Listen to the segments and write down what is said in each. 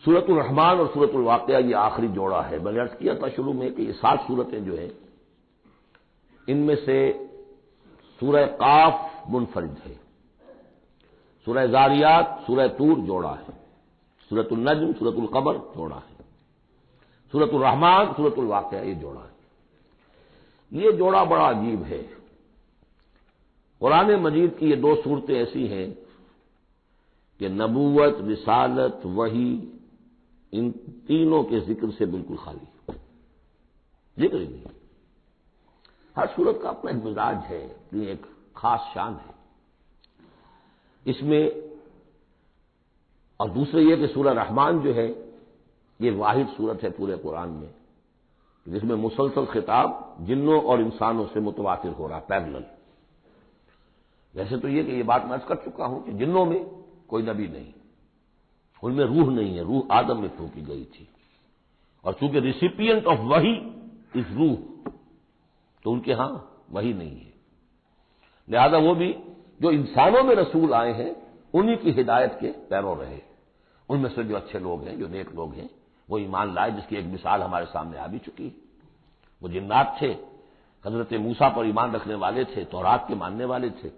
سورۃ الرحمن اور سورۃ الواقعہ یہ آخری جوڑا ہے۔ میں نے عرض کیا تھا شروع میں کہ یہ 7 سورتیں جو ہیں ان میں سے سورہ قاف منفرد ہے، سورہ زاریات، سورہ طور جوڑا ہے، سورۃ النجم، سورۃ القمر جوڑا ہے، سورۃ الرحمن، سورۃ الواقعہ یہ جوڑا ہے۔ یہ جوڑا بڑا عجیب ہے۔ قرآن مجید کی یہ 2 صورتیں ایسی ہیں کہ نبوت، رسالت، وحی، ان تینوں کے ذکر سے بالکل خالی، ذکر ہی نہیں۔ ہر صورت کا اپنا ایک مزاج ہے، اپنی ایک خاص شان ہے اس میں۔ اور دوسرے یہ کہ سورہ رحمان جو ہے یہ واحد صورت ہے پورے قرآن میں جس میں مسلسل خطاب جنوں اور انسانوں سے متواتر ہو رہا، پیرلل۔ ویسے تو یہ کہ یہ بات میں عرض کر چکا ہوں کہ جنوں میں کوئی نبی نہیں، ان میں روح نہیں ہے، روح آدم میں پھونکی گئی تھی، اور چونکہ ریسیپینٹ آف وحی از روح تو ان کے ہاں وحی نہیں ہے، لہذا وہ بھی جو انسانوں میں رسول آئے ہیں انہی کی ہدایت کے پیرو رہے۔ ان میں سے جو اچھے لوگ ہیں، جو نیک لوگ ہیں، وہ ایمان لائے، جس کی ایک مثال ہمارے سامنے آ بھی چکی ہے۔ وہ جنات تھے، حضرت موسیٰ پر ایمان رکھنے والے تھے، تورات کے ماننے والے تھے،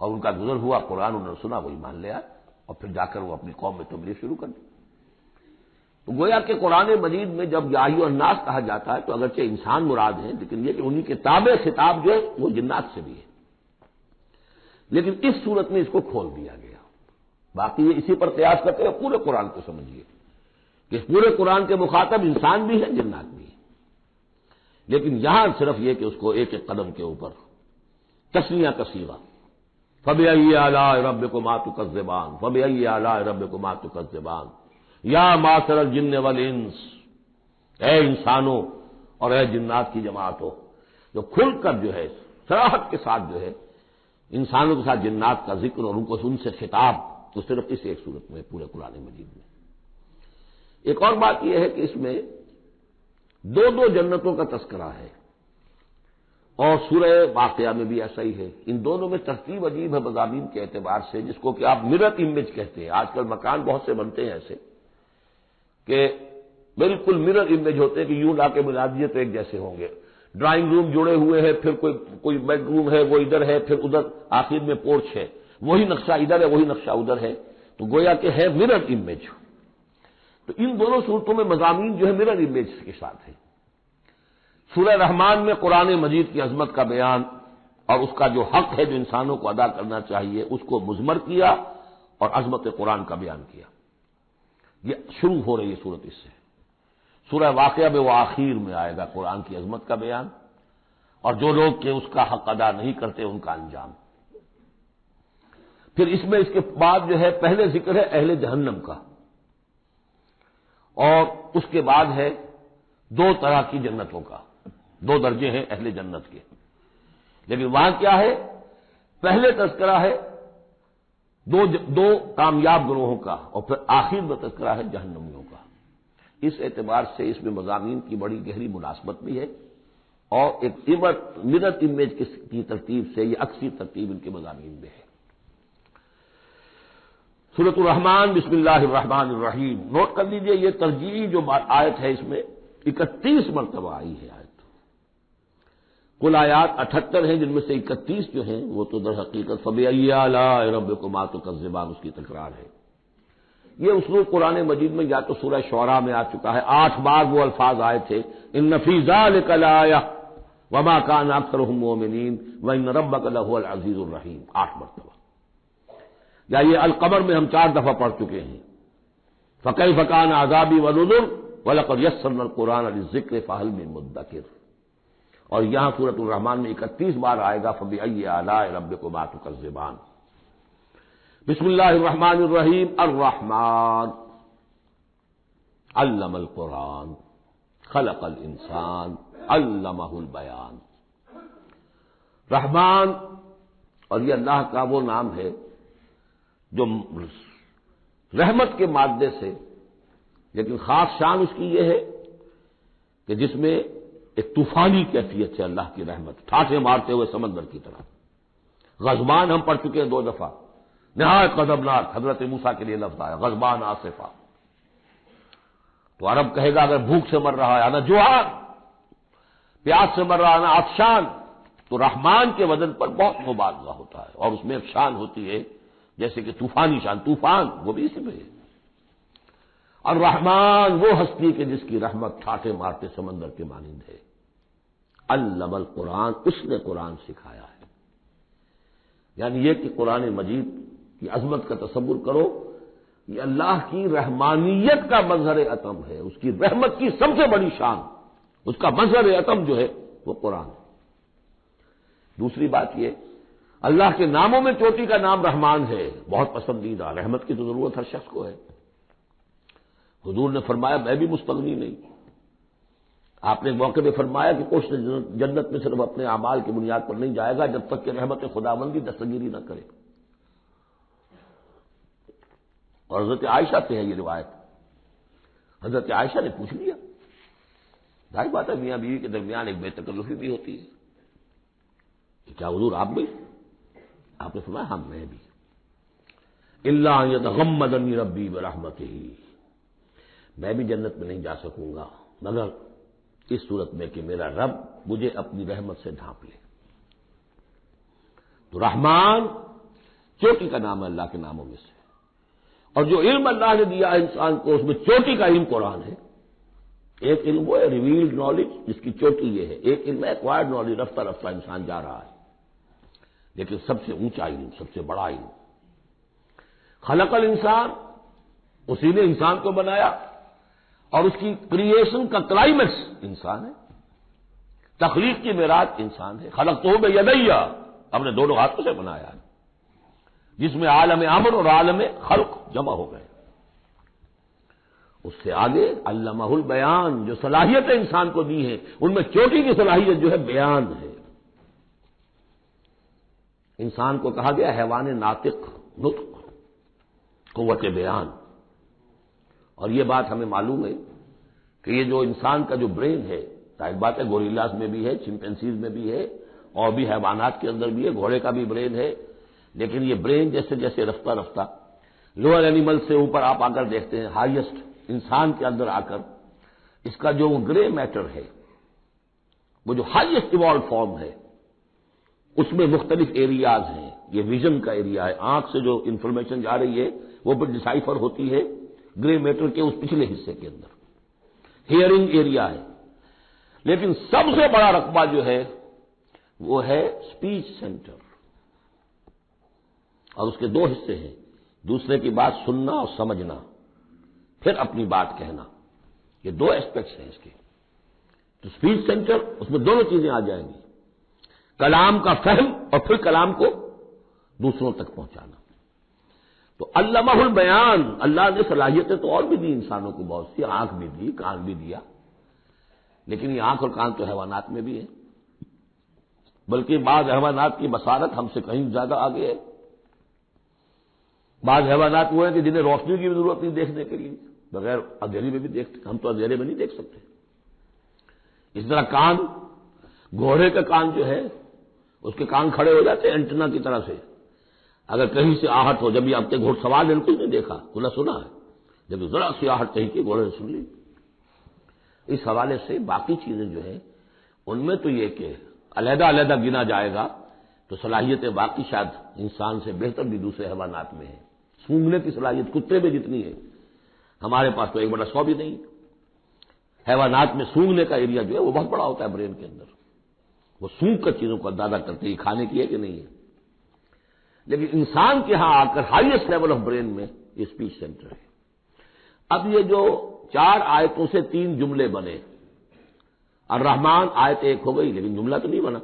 اور ان کا گزر ہوا، قرآن انہوں نے سنا، وہ ایمان لے آئے، اور پھر جا کر وہ اپنی قوم میں تبلیغ شروع کر دی۔ تو گویا کہ قرآن مجید میں جب یا ایھا الناس کہا جاتا ہے تو اگرچہ انسان مراد ہیں، لیکن یہ کہ انہی کے تابع خطاب جو ہے وہ جنات سے بھی ہے، لیکن اس صورت میں اس کو کھول دیا گیا۔ باقی یہ اسی پر قیاس کرتے ہیں، پورے قرآن کو سمجھیے کہ پورے قرآن کے مخاطب انسان بھی ہیں، جنات بھی ہیں، لیکن یہاں صرف یہ کہ اس کو ایک ایک قدم کے اوپر تسنیہ کا صیغہ، فَبِأَيِّ آلَاءِ رَبِّكُمَا تُكَذِّبَانِ فَبِأَيِّ آلَاءِ رَبِّكُمَا تُكَذِّبَانِ یا معشر الجن والانس، اے انسانوں اور اے جنات کی جماعتوں، جو کھل کر جو ہے صراحت کے ساتھ جو ہے انسانوں کے ساتھ جنات کا ذکر اور ان سے خطاب، تو صرف اس ایک صورت میں پورے قرآن مجید میں۔ ایک اور بات یہ ہے کہ اس میں 2 جنتوں کا تذکرہ ہے، اور سورہ واقعہ میں بھی ایسا ہی ہے۔ ان دونوں میں ترتیب عجیب ہے مضامین کے اعتبار سے، جس کو کہ آپ مرر امیج کہتے ہیں۔ آج کل مکان بہت سے بنتے ہیں ایسے کہ بالکل مرر امیج ہوتے ہیں کہ یوں لا کے ملا دیے تو ایک جیسے ہوں گے۔ ڈرائنگ روم جڑے ہوئے ہیں، پھر کوئی بیڈ روم ہے وہ ادھر ہے، پھر ادھر آخر میں پورچ ہے، وہی نقشہ ادھر ہے وہی نقشہ ادھر ہے، تو گویا کہ ہے مرر امیج۔ تو ان دونوں صورتوں میں مضامین جو ہے مرر امیج کے ساتھ ہے۔ سورہ رحمان میں قرآن مجید کی عظمت کا بیان اور اس کا جو حق ہے جو انسانوں کو ادا کرنا چاہیے اس کو مضمر کیا، اور عظمت قرآن کا بیان کیا۔ یہ شروع ہو رہی ہے صورت اس سے۔ سورہ واقعہ میں وہ آخر میں آئے گا قرآن کی عظمت کا بیان، اور جو لوگ کہ اس کا حق ادا نہیں کرتے ان کا انجام۔ پھر اس میں اس کے بعد جو ہے پہلے ذکر ہے اہل جہنم کا، اور اس کے بعد ہے 2 طرح کی جنتوں کا، 2 درجے ہیں اہل جنت کے، لیکن وہاں کیا ہے؟ پہلے تذکرہ ہے دو کامیاب گروہوں کا، اور پھر آخر میں تذکرہ ہے جہنمیوں کا۔ اس اعتبار سے اس میں مضامین کی بڑی گہری مناسبت بھی ہے، اور ایک مرر امیج کی ترتیب سے یہ عکسی ترتیب ان کے مضامین میں ہے۔ سورۃ الرحمن، بسم اللہ الرحمن الرحیم۔ نوٹ کر لیجئے یہ ترجیحی جو آیت ہے اس میں 31 مرتبہ آئی ہے آیت۔ کل آیات 78 ہیں، جن میں سے 31 جو ہیں وہ تو در حقیقت فَبِأَيِّ آلَاءِ رَبِّكُمَا تُكَذِّبَانِ اس کی تکرار ہے۔ یہ اسلوب قرآن مجید میں یا تو سورہ شعراء میں آ چکا ہے، 8 بار وہ الفاظ آئے تھے، إِنَّ فِي ذَلِكَ لَآيَةً وَمَا كَانَ أَكْثَرُهُم مُؤْمِنِينَ وَإِنَّ رَبَّكَ لَهُوَ الْعَزِيزُ الرَّحِيمُ، 8 مرتبہ۔ یا یہ القمر میں ہم 4 دفعہ پڑھ چکے ہیں، فَكَيْفَ كَانَ عَذَابِي وَنُذُرِ وَلَقَدْ يَسَّرْنَا الْقُرْآنَ لِلذِّكْرِ فَهَلْ مِن مُدَّكِرٍ۔ اور یہاں سورۃ الرحمن میں 31 بار آئے گا فَبِأَيِّ آلَاءِ رَبِّكُمَا تُكَذِّبَانِ۔ بسم اللہ الرحمن الرحیم۔ الرحمن علم القرآن خلق الانسان علمہ البیان۔ رحمان، اور یہ اللہ کا وہ نام ہے جو رحمت کے مادے سے، لیکن خاص شان اس کی یہ ہے کہ جس میں ایک طوفانی کیفیت ہے اللہ کی رحمت، ٹھاٹھے مارتے ہوئے سمندر کی طرح۔ غضبان ہم پڑھ چکے ہیں 2 دفعہ، نہایت غضبناک، حضرت موسیٰ کے لیے لفظ آیا غضبان آصفہ۔ تو عرب کہے گا اگر بھوک سے مر رہا ہے انا جوعان، پیاس سے مر رہا ہے انا عطشان، تو رحمان کے وزن پر بہت مبالغہ ہوتا ہے، اور اس میں ایک شان ہوتی ہے جیسے کہ طوفانی شان، طوفان وہ بھی اسی میں ہے۔ اور رحمان وہ ہستی کہ جس کی رحمت ٹھاٹھے مارتے سمندر کے مانند ہے۔ علم القرآن، اس نے قرآن سکھایا ہے۔ یعنی یہ کہ قرآن مجید کی عظمت کا تصور کرو، یہ اللہ کی رحمانیت کا مظہر عتم ہے، اس کی رحمت کی سب سے بڑی شان، اس کا مظہر عتم جو ہے وہ قرآن ہے۔ دوسری بات یہ، اللہ کے ناموں میں چوٹی کا نام رحمان ہے، بہت پسندیدہ، رحمت کی تو ضرورت ہر شخص کو ہے۔ حضور نے فرمایا میں بھی مستغنی نہیں۔ آپ نے ایک موقع پہ فرمایا کہ کوشش جنت میں صرف اپنے اعمال کی بنیاد پر نہیں جائے گا جب تک کہ رحمت خداوندی دستگیری نہ کرے۔ اور حضرت عائشہ سے ہے یہ روایت، حضرت عائشہ نے پوچھ لیا، ظاہر بات ہے میاں بیوی کے درمیان ایک بے تکلفی بھی ہوتی ہے، کہ کیا حضور آپ بھی؟ آپ نے فرمایا ہاں میں بھی۔ الا ان یتغمدنی ربی برحمتہ، میں بھی جنت میں نہیں جا سکوں گا مگر اس صورت میں کہ میرا رب مجھے اپنی رحمت سے ڈھانپ لے۔ تو رحمان چوٹی کا نام ہے اللہ کے ناموں میں سے، اور جو علم اللہ نے دیا ہے انسان کو اس میں چوٹی کا علم قرآن ہے۔ ایک علم وہ ہے ریویلڈ نالج جس کی چوٹی یہ ہے، ایک علم ہے ایکوائرڈ نالج، رفتہ رفتہ انسان جا رہا ہے، لیکن سب سے اونچا علم، سب سے بڑا علم خلق الانسان، اسی نے انسان کو بنایا، اور اس کی کریشن کا کلائمیکس انسان ہے، تخلیق کی معراج انسان ہے۔ خلقتہ بیدیہ، اپنے دونوں ہاتھوں سے بنایا ہے، جس میں عالم امر اور عالم خلق جمع ہو گئے۔ اس سے آگے علمہ البیان، جو صلاحیتیں انسان کو دی ہیں ان میں چوٹی کی صلاحیت جو ہے بیان ہے۔ انسان کو کہا گیا حیوان ناطق، نطق، قوت بیان۔ اور یہ بات ہمیں معلوم ہے کہ یہ جو انسان کا جو برین ہے، ظاہر بات ہے گوریلاز میں بھی ہے، چمپینزیز میں بھی ہے، اور بھی حیوانات کے اندر بھی ہے، گھوڑے کا بھی برین ہے، لیکن یہ برین جیسے جیسے رفتہ رفتہ لوئر اینیمل سے اوپر آپ آ کر دیکھتے ہیں، ہائیسٹ انسان کے اندر آ کر اس کا جو گرے میٹر ہے، وہ جو ہائیسٹ ایوالوڈ فارم ہے، اس میں مختلف ایریاز ہیں۔ یہ ویژن کا ایریا ہے، آنکھ سے جو انفارمیشن جا رہی ہے وہ پھر ڈسائفر ہوتی ہے گرے میٹر کے اس پچھلے حصے کے اندر، ہیئرنگ ایریا ہے۔ لیکن سب سے بڑا رقبہ جو ہے وہ ہے اسپیچ سینٹر، اور اس کے دو حصے ہیں، دوسرے کی بات سننا اور سمجھنا، پھر اپنی بات کہنا، یہ دو ایسپیکٹس ہیں اس کے۔ تو اسپیچ سینٹر، اس میں دونوں چیزیں آ جائیں گی، کلام کا فہم اور پھر کلام کو دوسروں تک پہنچانا۔ تو علمہ البیان، اللہ نے صلاحیتیں تو اور بھی دی انسانوں کو بہت سی، آنکھ بھی دی، کان بھی دیا، لیکن یہ آنکھ اور کان تو حیوانات میں بھی ہے، بلکہ بعض حیوانات کی بصارت ہم سے کہیں زیادہ آگے ہے۔ بعض حیوانات وہ ہیں کہ جنہیں روشنی کی بھی ضرورت نہیں دیکھنے کے لیے، بغیر اندھیری میں بھی دیکھتے، ہم تو اندھیرے میں نہیں دیکھ سکتے۔ اس طرح کان، گھوڑے کا کان جو ہے اس کے کان کھڑے ہو جاتے ہیں اینٹنا کی طرح سے، اگر کہیں سے آہٹ ہو، جب یہ اب تک گھوڑ سوار نے کچھ نہیں دیکھا، سنا ہے، جب ذرا سی آہٹ کہیں کی گھوڑے نے سن لی۔ اس حوالے سے باقی چیزیں جو ہیں ان میں تو یہ کہ علیحدہ علیحدہ گنا جائے گا تو صلاحیتیں باقی شاید انسان سے بہتر بھی دوسرے حیوانات میں ہیں۔ سونگنے کی صلاحیت کتے میں جتنی ہے ہمارے پاس تو 1/100 بھی نہیں۔ حیوانات میں سونگنے کا ایریا جو ہے وہ بہت بڑا ہوتا ہے برین کے اندر، وہ سونگ کر چیزوں کو اندازہ کرتے ہیں کھانے کی ہے کہ نہیں ہے۔ لیکن انسان کے ہاں آ کر ہائیسٹ لیول آف برین میں یہ اسپیچ سینٹر ہے۔ اب یہ جو 4 آیتوں سے 3 جملے بنے، الرحمن آیت 1 ہو گئی لیکن جملہ تو نہیں بنا،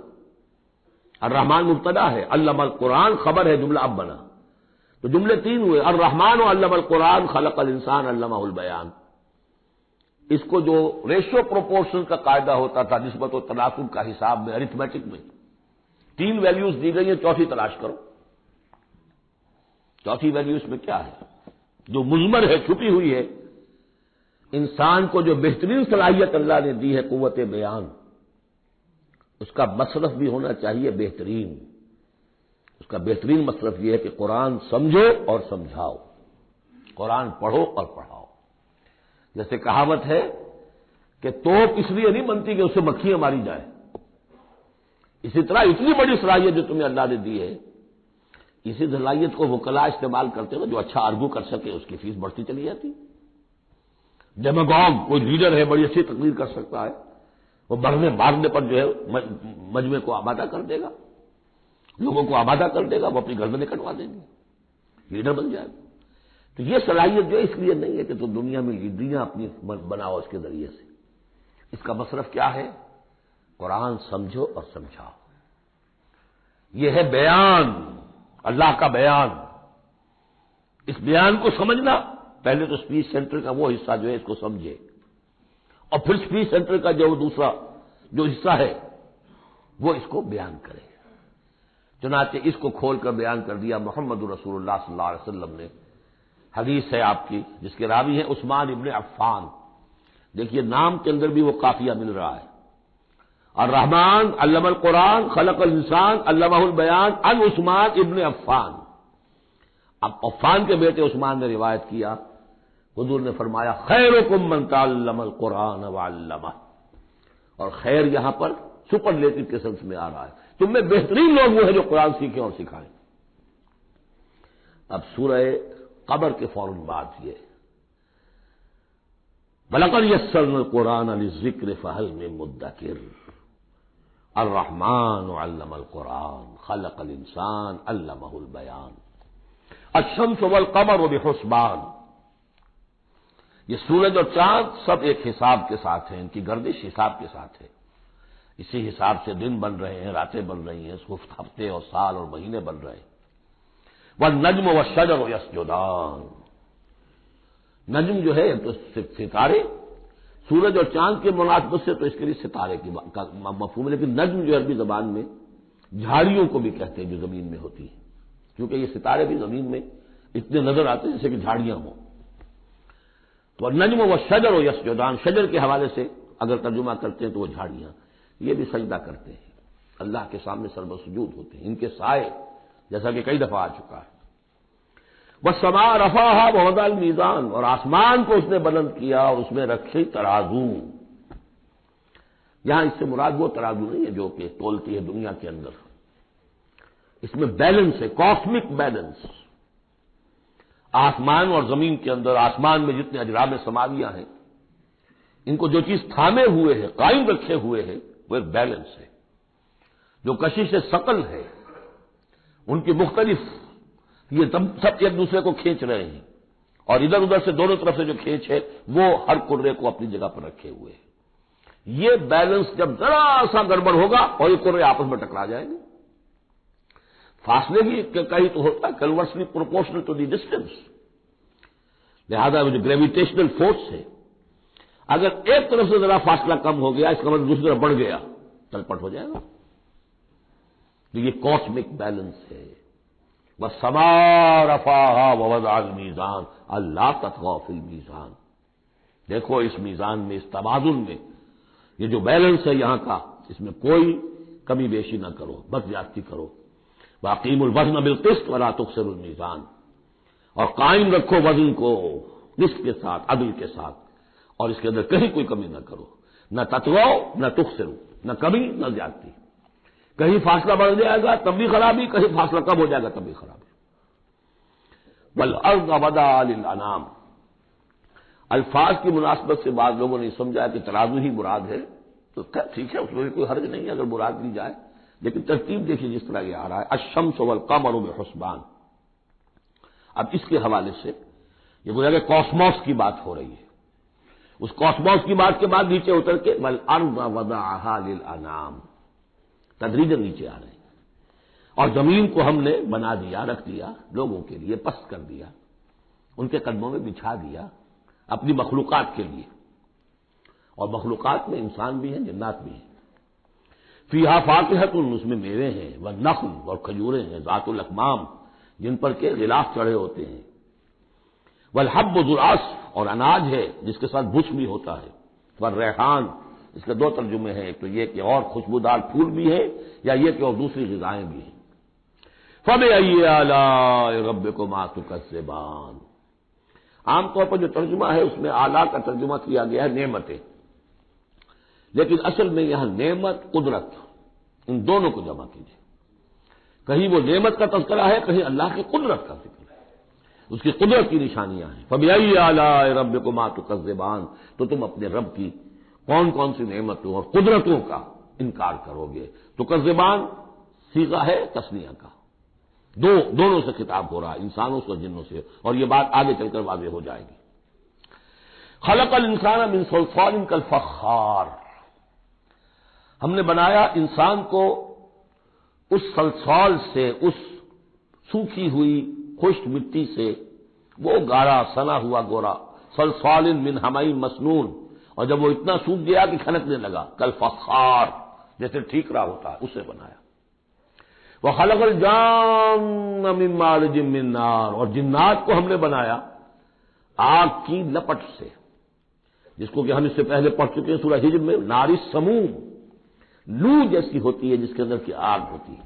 الرحمن مبتدا ہے، علم القرآن خبر ہے، جملہ اب بنا، تو جملے 3 ہوئے، الرحمن علم القرآن خلق الانسان علمہ البیان۔ اس کو جو ریشو پروپورشن کا قاعدہ ہوتا تھا نسبت و تناسب کا حساب میں، ارتھمیٹک میں 3 ویلیوز دی گئی ہیں، چوتھی تلاش کرو، چوتھی ویلیو اس میں کیا ہے جو مضمر ہے، چھپی ہوئی ہے۔ انسان کو جو بہترین صلاحیت اللہ نے دی ہے قوت بیان، اس کا مصرف بھی ہونا چاہیے بہترین۔ اس کا بہترین مصرف یہ ہے کہ قرآن سمجھو اور سمجھاؤ، قرآن پڑھو اور پڑھاؤ۔ جیسے کہاوت ہے کہ توپ اس لیے نہیں بنتی کہ اس سے مکھیاں ماری جائیں، اسی طرح اتنی بڑی صلاحیت جو تمہیں اللہ نے دی ہے، اسی صلاحیت کو وکلا استعمال کرتے ہو، جو اچھا آرگو کر سکے اس کی فیس بڑھتی چلی جاتی۔ ڈیماگوگ کوئی لیڈر ہے، بڑی اچھی تقریر کر سکتا ہے، وہ بڑھنے مارنے پر جو ہے مجمع کو آمادہ کر دے گا، لوگوں کو آمادہ کر دے گا، وہ اپنی گردنیں کٹوا دیں گے، لیڈر بن جائے گا۔ تو یہ صلاحیت جو اس لیے نہیں ہے کہ تم دنیا میں لیڈریاں اپنی بناؤ اس کے ذریعے سے، اس کا مصرف کیا ہے؟ قرآن سمجھو اور سمجھاؤ۔ یہ ہے بیان، اللہ کا بیان۔ اس بیان کو سمجھنا، پہلے تو اسپیچ سینٹر کا وہ حصہ جو ہے اس کو سمجھے، اور پھر اسپیچ سینٹر کا جو دوسرا جو حصہ ہے وہ اس کو بیان کرے۔ چنانچہ اس کو کھول کر بیان کر دیا محمد رسول اللہ صلی اللہ علیہ وسلم نے۔ حدیث ہے آپ کی جس کے راوی ہیں عثمان ابن عفان۔ دیکھیے نام کے اندر بھی وہ قافیہ مل رہا ہے، الرحمن علم القرآن خلق الانسان علمہ البیان عن عثمان ابن عفان۔ اب عفان کے بیٹے عثمان نے روایت کیا، حضور نے فرمایا خیرکم من تعلم القرآن وعلمہ، اور خیر یہاں پر سپرلیٹو کے سنس میں آ رہا ہے، تم میں بہترین لوگ وہ ہیں جو قرآن سیکھیں اور سکھائیں۔ اب سورہ قمر کے فوراً بعد یہ وَلَقَدْ يَسَّرْنَا الْقُرْآنَ لِلذِّكْرِ فَهَلْ مِن مُّدَّكِرٍ الرحمن علم القرآن خلق الانسان علمہ البیان الشمس والقمر بحسبان۔ یہ سورج اور چاند سب ایک حساب کے ساتھ ہیں، ان کی گردش حساب کے ساتھ ہے، اسی حساب سے دن بن رہے ہیں، راتیں بن رہی ہیں، ہفتے اور سال اور مہینے بن رہے ہیں۔ والنجم والشجر یسجدان، نجم جو ہے تو ستارے، سورج اور چاند کے مناسبت سے تو اس کے لیے ستارے کی مفہوم ہے، لیکن نجم جو عربی زبان میں جھاڑیوں کو بھی کہتے ہیں جو زمین میں ہوتی ہیں، کیونکہ یہ ستارے بھی زمین میں اتنے نظر آتے ہیں جیسے کہ جھاڑیاں ہوں۔ تو النجم والشجر یسجدان، شجر کے حوالے سے اگر ترجمہ کرتے ہیں تو وہ جھاڑیاں، یہ بھی سجدہ کرتے ہیں، اللہ کے سامنے سربسجود ہوتے ہیں، ان کے سائے جیسا کہ کئی دفعہ آ چکا ہے۔ والسماء رفعها ووضع الميزان، اور آسمان کو اس نے بلند کیا اور اس میں رکھے ترازو۔ یہاں اس سے مراد وہ ترازو نہیں ہے جو کہ تولتی ہے دنیا کے اندر، اس میں بیلنس ہے، کاسمک بیلنس۔ آسمان اور زمین کے اندر، آسمان میں جتنے اجرام سماویہ ہیں، ان کو جو چیز تھامے ہوئے ہے، قائم رکھے ہوئے ہے، وہ ایک بیلنس ہے۔ جو کشش ثقل ہے، ان کی مختلف، یہ سب ایک دوسرے کو کھینچ رہے ہیں، اور ادھر ادھر سے دونوں طرف سے جو کھینچ ہے وہ ہر کرے کو اپنی جگہ پر رکھے ہوئے ہیں۔ یہ بیلنس جب ذرا سا گڑبڑ ہوگا اور یہ کرے آپس میں ٹکرا جائیں گے، فاصلے بھی کہیں تو ہوتا ہے conversely proportional to the distance, لہذا وہ جو گریویٹیشنل فورس ہے، اگر ایک طرف سے ذرا فاصلہ کم ہو گیا، اس کا مطلب دوسری طرف بڑھ گیا، تلپٹ ہو جائے گا۔ تو یہ کاسمک بیلنس ہے۔ وَالسَّمَاءَ رَفَعَهَا وَوَضَعَ الْمِيزَانَ أَلَّا تَطْغَوْا فِي الْمِيزَانِ، دیکھو اس میزان میں، اس توازن میں، یہ جو بیلنس ہے یہاں کا، اس میں کوئی کمی بیشی نہ کرو، بد زیادتی کرو۔ وَأَقِيمُوا الْوَزْنَ بِالْقِسْطِ وَلَا تُخْسِرُوا الْمِيزَانَ، اور قائم رکھو وزن کو قسط کے ساتھ، عدل کے ساتھ، اور اس کے اندر کہیں کوئی کمی نہ کرو، نہ تطغوا نہ تخسروا، نہ کمی نہ زیادتی۔ کہیں فاصلہ بڑھ جائے گا تب بھی خرابی، کہیں فاصلہ کم ہو جائے گا تب بھی خرابی۔ والارض وضعها للانام، الفاظ کی مناسبت سے بعض لوگوں نے سمجھا کہ ترازو ہی مراد ہے، تو ٹھیک ہے، اس میں کوئی حرج نہیں ہے اگر مراد لی جائے، لیکن ترتیب دیکھیے جس طرح یہ آ رہا ہے الشمس والقمر بحسبان۔ اب اس کے حوالے سے یہ گویا کہ کاسموس کی بات ہو رہی ہے، اس کاسموس کی بات کے بعد نیچے اتر کے والارض وضعها للانام، تدریجاً نیچے آ رہے ہیں، اور زمین کو ہم نے بنا دیا، رکھ دیا لوگوں کے لیے، پست کر دیا، ان کے قدموں میں بچھا دیا اپنی مخلوقات کے لیے، اور مخلوقات میں انسان بھی ہیں، جنات بھی ہیں۔ فیہا فاکہۃ، اس میں میوے ہیں، والنخل، اور کھجوریں ہیں، ذات الاکمام، جن پر کے غلاف چڑھے ہوتے ہیں، والحب ذو العصف، اور اناج ہے جس کے ساتھ بھس بھی ہوتا ہے، والریحان، اس کے دو ترجمے ہیں، ایک تو یہ کہ اور خوشبودار پھول بھی ہے، یا یہ کہ اور دوسری غذائیں بھی ہیں۔ فَبِأَيِّ آلَاءِ رَبِّكُمَا تُكَذِّبَانِ، عام طور پر جو ترجمہ ہے اس میں آلا کا ترجمہ کیا گیا ہے نعمتیں، لیکن اصل میں یہاں نعمت قدرت ان دونوں کو جمع کیجیے۔ کہیں وہ نعمت کا تذکرہ ہے، کہیں اللہ کی قدرت کا ذکر ہے، اس کی قدرت کی نشانیاں ہیں۔ فَبِأَيِّ آلَاءِ رَبِّكُمَا تُكَذِّبَانِ، تو تم اپنے رب کی کون کون سی نعمتوں اور قدرتوں کا انکار کرو گے۔ تکذبان صیغہ ہے تثنیہ کا، دونوں سے خطاب ہو رہا ہے، انسانوں سے اور جنوں سے، اور یہ بات آگے چل کر واضح ہو جائے گی۔ خلق الانسان من صلصال کالفخار، ہم نے بنایا انسان کو اس صلصال سے، اس سوکھی ہوئی خشک مٹی سے، وہ گارا سنا ہوا گورا، صلصال من حمإ مسنون، اور جب وہ اتنا سوکھ گیا کہ کھنکنے لگا، کالفخار جیسے ٹھیکرا ہوتا ہے، اسے بنایا۔ وخلق الجان من مارج من نار، اور جنات کو ہم نے بنایا آگ کی لپٹ سے، جس کو کہ ہم اس سے پہلے پڑھ چکے ہیں سورہ ہجر میں، نار السموم، لو جیسی ہوتی ہے جس کے اندر کی آگ ہوتی ہے۔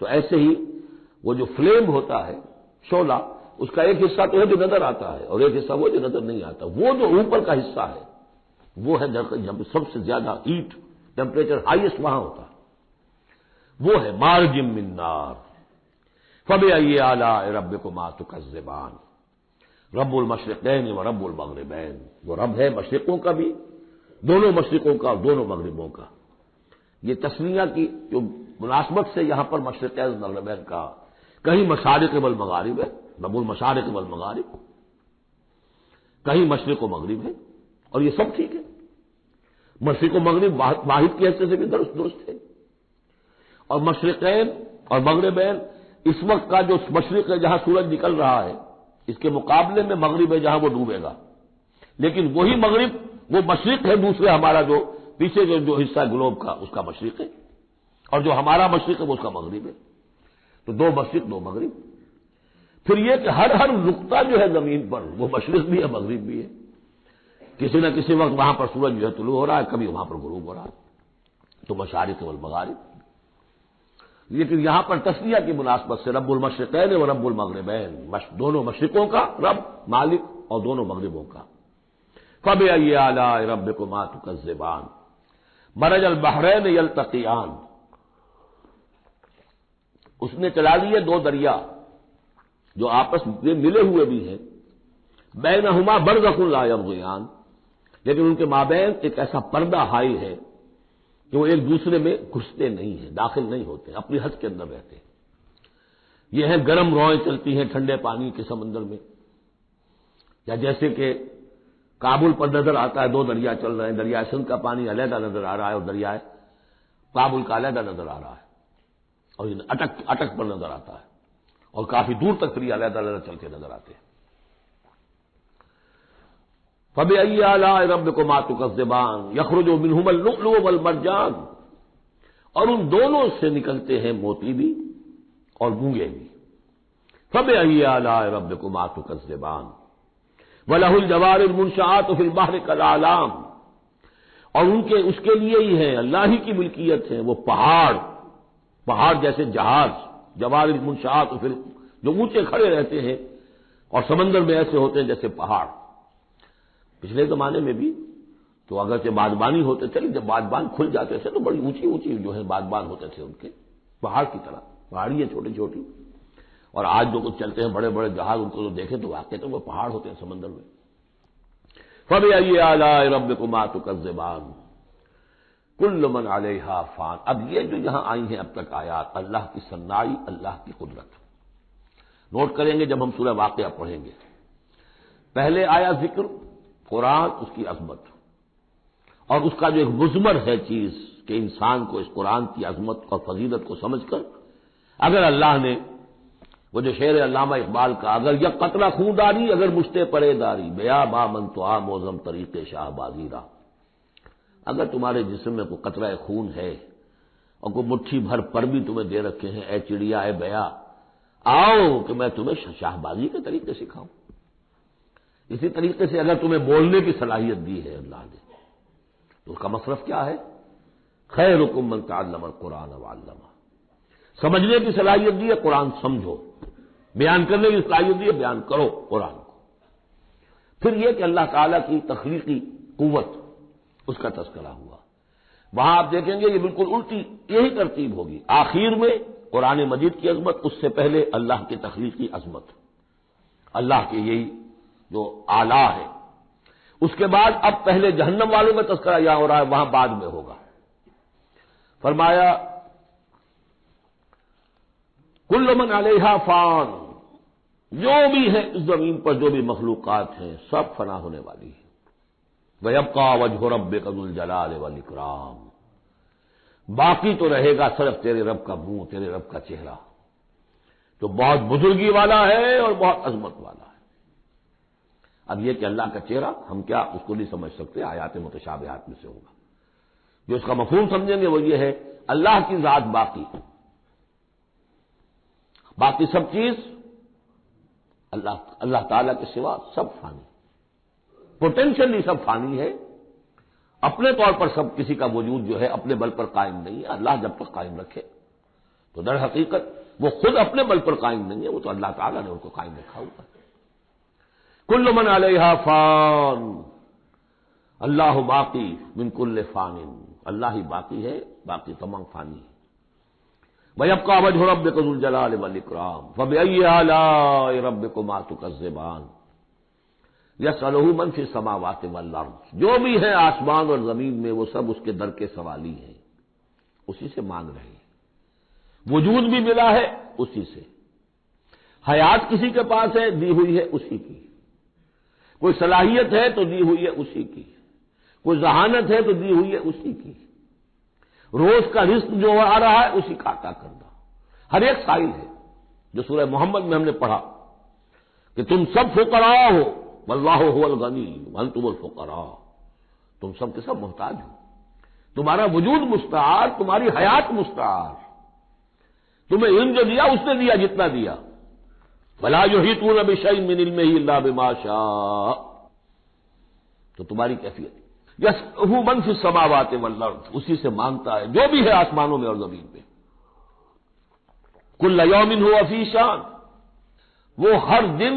تو ایسے ہی وہ جو فلیم ہوتا ہے، شعلہ، اس کا ایک حصہ تو ہے جو نظر آتا ہے اور ایک حصہ وہ جو نظر نہیں آتا، وہ جو اوپر کا حصہ ہے وہ ہے جب سب سے زیادہ ہیٹ ٹیمپریچر ہائیسٹ وہاں ہوتا ہے، وہ ہے مارج من نار۔ فبأي آلاء ربكما تكذبان، رب المشرقین و رب المغربین، وہ رب ہے مشرقوں کا بھی، دونوں مشرقوں کا اور دونوں مغربوں کا۔ یہ تسمیہ کی جو مناسبت سے یہاں پر مشرقین و مغربین کا، کہیں مشارق والمغارب ہے، رب المشارق والمغارب، کہیں مشرق و مغرب ہے، اور یہ سب ٹھیک ہے، مشرق و مغرب واحد کی حیثیت سے بھی درست ہے۔ اور مشرقین اور مغربین، اس وقت کا جو مشرق ہے جہاں سورج نکل رہا ہے، اس کے مقابلے میں مغرب ہے جہاں وہ ڈوبے گا، لیکن وہی مغرب وہ مشرق ہے دوسرے ہمارا جو پیچھے جو حصہ گلوب کا اس کا مشرق ہے، اور جو ہمارا مشرق ہے وہ اس کا مغرب ہے، تو دو مشرق دو مغرب۔ پھر یہ کہ ہر نقطہ جو ہے زمین پر وہ مشرق بھی ہے مغرب بھی ہے، کسی نہ کسی وقت وہاں پر سورج جو ہے طلوع ہو رہا ہے، کبھی وہاں پر غروب ہو رہا ہے، تو مشارق والمغارب۔ لیکن یہاں پر تسمیہ کی مناسبت سے رب المشرقین و رب المغربین، دونوں مشرقوں کا رب مالک اور دونوں مغربوں کا۔ فبأي آلاء ربكما تكذبان، مرج البحرین یلتقیان، اس نے چلا لیے دو دریا جو آپس میں ملے ہوئے بھی ہیں، بینہما برزخ لا یبغیان، لیکن ان کے مابین ایک ایسا پردہ حائل ہے کہ وہ ایک دوسرے میں گھستے نہیں ہیں، داخل نہیں ہوتے، اپنی حد کے اندر رہتے ہیں۔ یہ ہے گرم روئیں چلتی ہیں ٹھنڈے پانی کے سمندر میں، یا جیسے کہ کابل پر نظر آتا ہے دو دریا چل رہے ہیں، دریائے سندھ کا پانی علیحدہ نظر آ رہا ہے اور دریائے کابل کا علیحدہ نظر آ رہا ہے، اور یہ اٹک پر نظر آتا ہے، اور کافی دور تک پھر علیحدہ علیحدہ چلتے نظر آتے ہیں۔ فبأي آلاء ربكما تكذبان يخرج منهما اللؤلؤ والمرجان، اور ان دونوں سے نکلتے ہیں موتی بھی اور گونگے بھی۔ فبأي آلاء ربكما تكذبان وله الجوار المنشآت في البحر كالأعلام، اور اس کے لیے ہی ہے، اللہ ہی کی ملکیت ہے وہ پہاڑ جیسے جہاز، جوار المنشآت، پھر جو اونچے کھڑے رہتے ہیں اور سمندر میں ایسے ہوتے ہیں جیسے پہاڑ۔ پچھلے زمانے میں بھی تو اگرچہ بادبانی ہوتے تھے، جب بادبان کھل جاتے تھے تو بڑی اونچی اونچی جو ہے بادبان ہوتے تھے ان کے، پہاڑ کی طرح، پہاڑی ہے چھوٹی چھوٹی، اور آج جو کچھ چلتے ہیں بڑے بڑے جہاز، ان کو جو دیکھیں تو واقعی تو وہ پہاڑ ہوتے ہیں سمندر میں۔ فبأي آلاء ربكما تكذبان كل من علیہا فان، اب یہ جو یہاں آئی ہیں اب تک آیات، اللہ کی صنائی، اللہ کی قدرت نوٹ کریں گے جب ہم سورہ واقعہ پڑھیں گے۔ پہلے آیا ذکر قرآن، اس کی عظمت، اور اس کا جو ایک مضمر ہے چیز کہ انسان کو اس قرآن کی عظمت اور فضیلت کو سمجھ کر، اگر اللہ نے وہ جو شعر علامہ اقبال کا، اگر یک قطرہ خون داری اگر مجھتے پرے داری، بیا با من تو آ موزم طریق شاہ بازی را، اگر تمہارے جسم میں کوئی قطرہ خون ہے اور کوئی مٹھی بھر پر بھی تمہیں دے رکھے ہیں، اے چڑیا اے بیا، آؤ کہ میں تمہیں شاہ بازی کے طریقے سکھاؤں۔ اسی طریقے سے اگر تمہیں بولنے کی صلاحیت دی ہے اللہ نے، تو اس کا مصرف کیا ہے؟ خیرکم من تعلم القرآن وعلمہ، سمجھنے کی صلاحیت دی ہے قرآن سمجھو، بیان کرنے کی صلاحیت دی ہے بیان کرو قرآن کو۔ پھر یہ کہ اللہ تعالیٰ کی تخلیقی قوت اس کا تذکرہ ہوا۔ وہاں آپ دیکھیں گے یہ بالکل الٹی یہی ترتیب ہوگی، آخر میں قرآن مجید کی عظمت، اس سے پہلے اللہ کی تخلیقی عظمت، اللہ کے یہی جو اعلیٰ ہے، اس کے بعد اب پہلے جہنم والوں کا تذکرہ یہاں ہو رہا ہے، وہاں بعد میں ہوگا۔ فرمایا کل من علیہا فان، جو بھی ہے اس زمین پر جو بھی مخلوقات ہیں سب فنا ہونے والی ہے۔ وَيَبْقَى وَجْهُ رَبِّكَ ذُو الْجَلَالِ وَالْإِكْرَامِ، باقی تو رہے گا صرف تیرے رب کا منہ، تیرے رب کا چہرہ، جو بہت بزرگی والا ہے اور بہت عظمت والا ہے۔ اب یہ کہ اللہ کا چہرہ ہم کیا اس کو نہیں سمجھ سکتے، آیات متشابہات میں سے ہوگا۔ جو اس کا مفہوم سمجھیں گے وہ یہ ہے اللہ کی ذات باقی، باقی سب چیز اللہ تعالیٰ کے سوا سب فانی، پوٹینشلی سب فانی ہے، اپنے طور پر سب کسی کا وجود جو ہے اپنے بل پر قائم نہیں ہے۔ اللہ جب تک قائم رکھے تو در حقیقت وہ خود اپنے بل پر قائم نہیں ہے، وہ تو اللہ تعالیٰ نے ان کو قائم رکھا ہوا ہے۔ کل من علیہا فان، اللہ باقی من کل فان، اللہ ہی باقی ہے، باقی تمام فانی ہے۔ وَيَبْقَى وَجْهُ رَبِّكَ ذُو الْجَلَالِ وَالْإِكْرَامِ فَبِأَيِّ آلَاءِ رَبِّكُمَا تُكَذِّبَانِ يَسْأَلُهُ مَنْ فِي السَّمَاوَاتِ وَالْأَرْضِ، جو بھی ہے آسمان اور زمین میں وہ سب اس کے در کے سوالی ہیں، اسی سے مانگ رہے ہیں۔ وجود بھی ملا ہے اسی سے، حیات کسی کے پاس ہے دی ہوئی ہے اسی کی، کوئی صلاحیت ہے تو دی ہوئی ہے اسی کی، کوئی ذہانت ہے تو دی ہوئی ہے اسی کی، روز کا رزق جو آ رہا ہے اسی کا عطا کرنا، ہر ایک سائل ہے۔ جو سورہ محمد میں ہم نے پڑھا کہ تم سب فقراء ہو واللہ هو الغنی وانتم الفقراء، تم سب کے سب محتاج ہو، تمہارا وجود مستعار، تمہاری حیات مستعار، تمہیں علم جو دیا اس نے دیا جتنا دیا، ولا یحیطون بشیء من علمہ الا بما شاء، تو تمہاری کیفیت یسألہ من فی السماوات والارض، اسی سے مانگتا ہے جو بھی ہے آسمانوں میں اور زمین پہ۔ کل یوم ہو فی شان، وہ ہر دن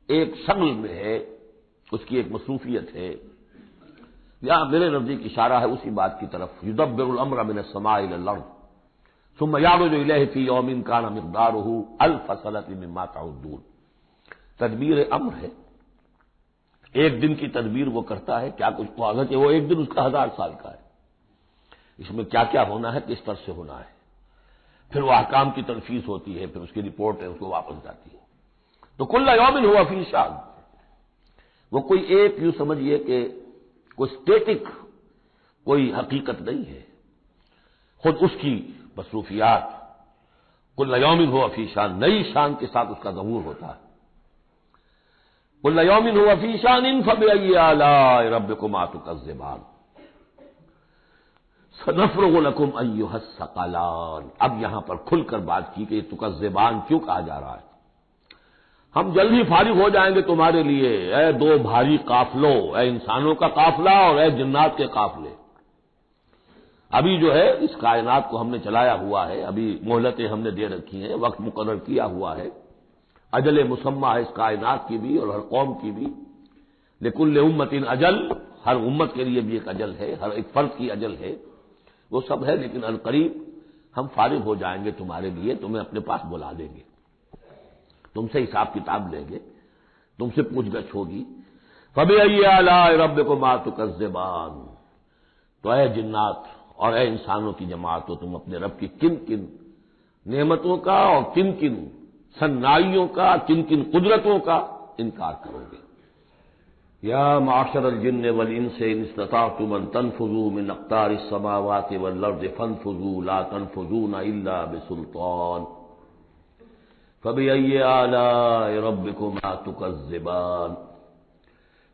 ایک شغل میں ہے، اس کی ایک مصروفیت ہے۔ یہاں میرے نزدیک اشارہ ہے اسی بات کی طرف، یدبر الامر من السماء الى الارض ثم یعرج الیہ فی یوم کان مقدارہ الف سنۃ مما تعدون، تدبیر امر ہے، ایک دن کی تدبیر وہ کرتا ہے، کیا کچھ خواہد کہ وہ ایک دن اس کا 1000 سال کا ہے، اس میں کیا کیا ہونا ہے، کس طرح سے ہونا ہے، پھر وہ احکام کی تنفیذ ہوتی ہے، پھر اس کی رپورٹ ہے، اس کو واپس جاتی ہے۔ تو کل یوم ہوا فی شان، وہ کوئی ایک یوں سمجھیے کہ کوئی اسٹیٹک کوئی حقیقت نہیں ہے، خود اس کی مصروفیات، کل یوم ہوا فی شان، نئی شان کے ساتھ اس کا ظہور ہوتا ہے۔ کل یوم ہوا فی شان فبأی آلاء ربکما تکذبان سنفرغ لکم ایھا الثقلان، اب یہاں پر کھل کر بات کی کہ یہ تکذبان کیوں کہا جا رہا ہے، ہم جلدی فارغ ہو جائیں گے تمہارے لیے، اے دو بھاری قافلوں، اے انسانوں کا قافلہ اور اے جنات کے قافلے۔ ابھی جو ہے اس کائنات کو ہم نے چلایا ہوا ہے، ابھی مہلتیں ہم نے دے رکھی ہیں، وقت مقرر کیا ہوا ہے، اجل مسمى ہے اس کائنات کی بھی اور ہر قوم کی بھی، لکل امت اجل، ہر امت کے لیے بھی ایک اجل ہے، ہر ایک فرد کی اجل ہے، وہ سب ہے، لیکن عنقریب ہم فارغ ہو جائیں گے تمہارے لیے، تمہیں اپنے پاس بلا دیں گے، تم سے حساب کتاب لیں گے، تم سے پوچھ گچھ ہوگی۔ فبأی آلاء ربکما تکذبان، تو اے جنات اور اے انسانوں کی جماعت، تم اپنے رب کی کن کن نعمتوں کا اور کن کن صنائیوں کا، کن کن قدرتوں کا انکار کرو گے۔ یا معشر الجن والانس ان استطعتم ان تنفذوا من اقطار السماوات والارض فانفذوا لا تنفذون الا بسلطان فبأي آلاء ربكما تكذبان